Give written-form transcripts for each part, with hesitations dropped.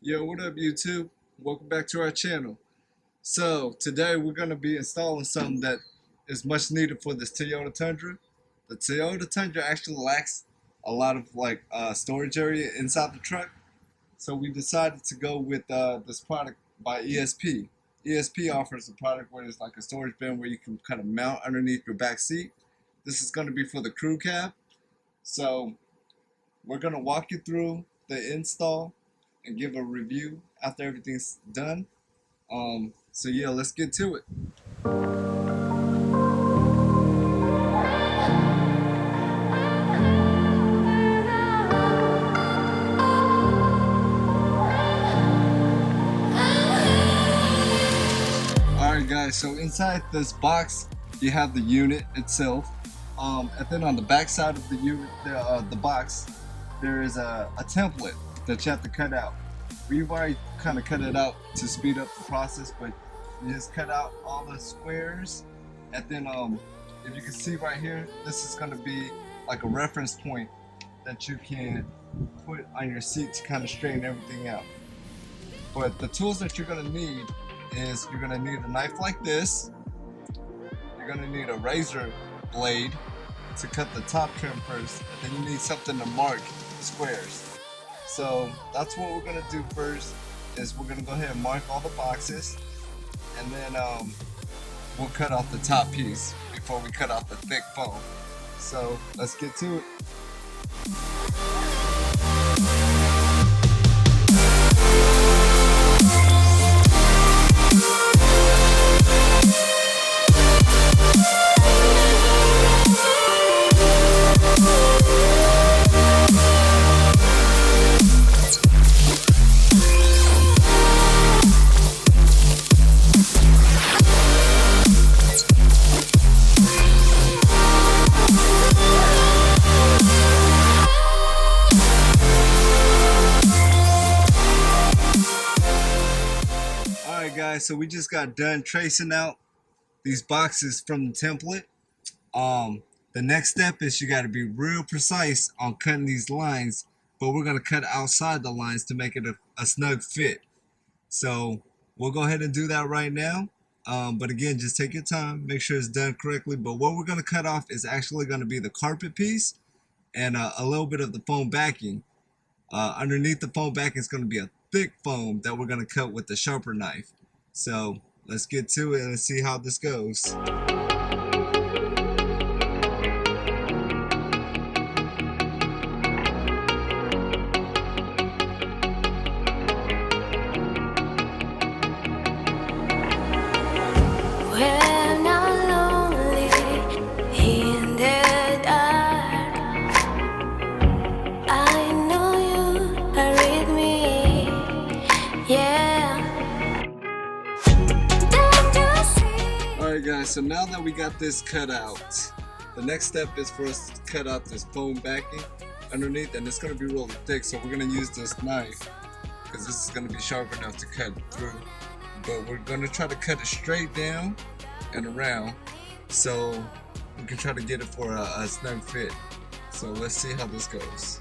Yo, what up YouTube? Welcome back to our channel. So today we're going to be installing something that is much needed for this Toyota Tundra. The Toyota Tundra actually lacks a lot of storage area inside the truck. So we decided to go with this product by ESP. ESP offers a product where it's like a storage bin where you can kind of mount underneath your back seat. This is going to be for the crew cab. So we're going to walk you through the install and give a review after everything's done. So yeah, let's get to it. Alright guys, so inside this box you have the unit itself, and then on the back side of the unit, the box, there is a template that you have to cut out. We've already kind of cut it out to speed up the process, but you just cut out all the squares, and then if you can see right here, this is going to be like a reference point that you can put on your seat to kind of straighten everything out. But the tools that you're going to need is you're going to need a knife like this, you're going to need a razor blade to cut the top trim first, and then you need something to mark squares. So that's what we're going to do first, is we're going to go ahead and mark all the boxes, and then we'll cut off the top piece before we cut off the thick foam. So let's get to it. Guys, so we just got done tracing out these boxes from the template. The next step is you got to be real precise on cutting these lines, but we're going to cut outside the lines to make it a snug fit. So we'll go ahead and do that right now, but again, just take your time, make sure it's done correctly. But what we're going to cut off is actually going to be the carpet piece and a little bit of the foam backing. Underneath the foam backing is going to be a thick foam that we're going to cut with the sharper knife. So let's get to it and see how this goes. Guys, so now that we got this cut out, the next step is for us to cut out this foam backing underneath, and it's going to be really thick, so we're going to use this knife because this is going to be sharp enough to cut through. But we're going to try to cut it straight down and around so we can try to get it for a snug fit. So let's see how this goes.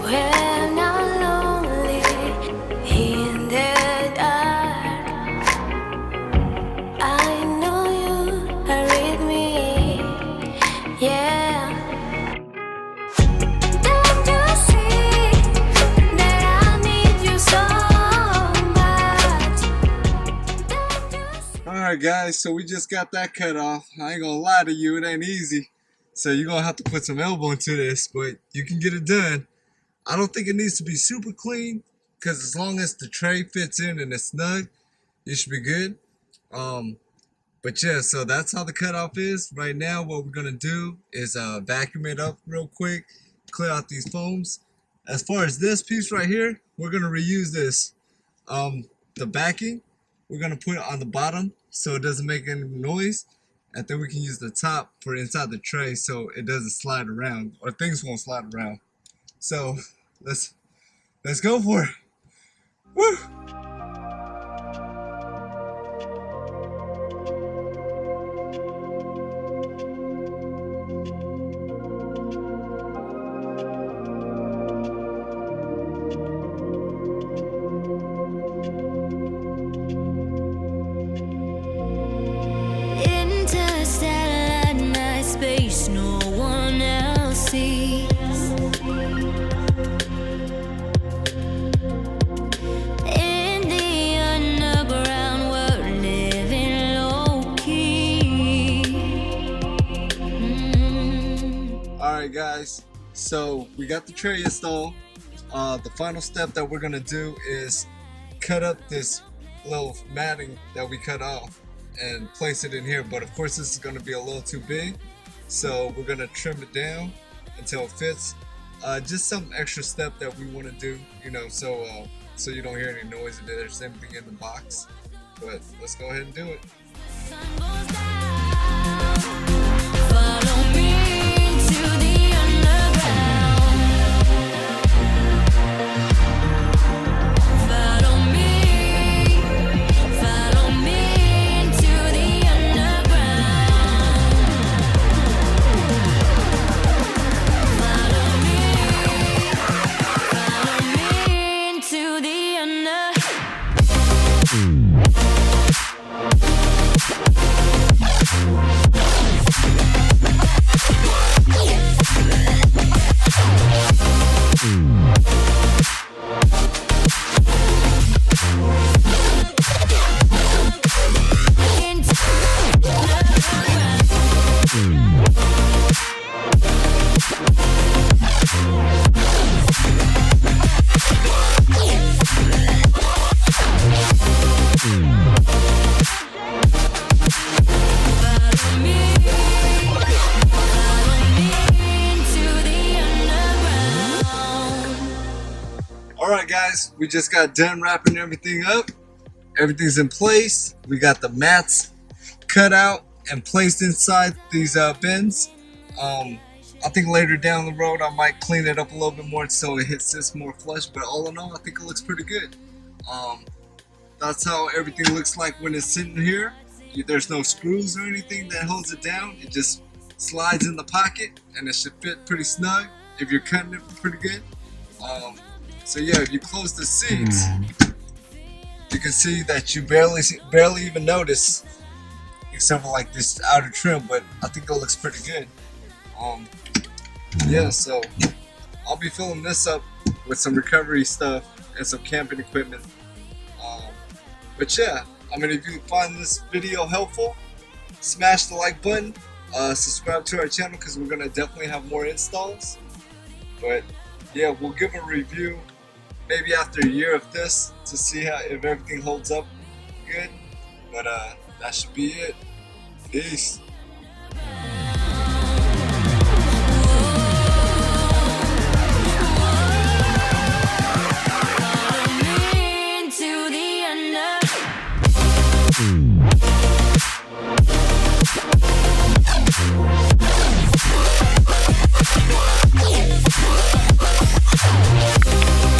when I'm lonely in the dark. I know you are with me, yeah. Don't you see that I need you so much? Don't you see? Alright guys, so we just got that cut off. I ain't gonna lie to you, it ain't easy. So you're gonna have to put some elbow into this, but you can get it done. I don't think it needs to be super clean, because as long as the tray fits in and it's snug, you should be good. But yeah, so that's how the cutoff is. Right now, what we're gonna do is vacuum it up real quick, clear out these foams. As far as this piece right here, we're gonna reuse this. The backing, we're gonna put it on the bottom so it doesn't make any noise. And then we can use the top for inside the tray so it doesn't slide around, or things won't slide around. So let's go for it. Woo! No one else sees. In the underground, we're living low key. Alright guys, so we got the tray installed. The final step that we're gonna do is cut up this little matting that we cut off and place it in here, but of course this is gonna be a little too big. So we're gonna trim it down until it fits. Just some extra step that we want to do, you know, so you don't hear any noise if there's anything in the box. But let's go ahead and do it. Sun goes down. Follow me to the underground. Follow me to the underground. Follow me to the underground. Alright guys, we just got done wrapping everything up. Everything's in place. We got the mats cut out and placed inside these bins. I think later down the road I might clean it up a little bit more so it hits this more flush, but all in all I think it looks pretty good. That's how everything looks like when it's sitting here. There's no screws or anything that holds it down. It just slides in the pocket and it should fit pretty snug if you're cutting it pretty good. So yeah, if you close the seats, you can see that you barely even notice, except for like this outer trim, but I think it looks pretty good. Yeah, so I'll be filling this up with some recovery stuff and some camping equipment. But yeah, I mean, if you find this video helpful, smash the like button, subscribe to our channel because we're gonna definitely have more installs. But yeah, we'll give a review maybe after a year of this to see if everything holds up good. But that should be it. Peace.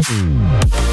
Yeah.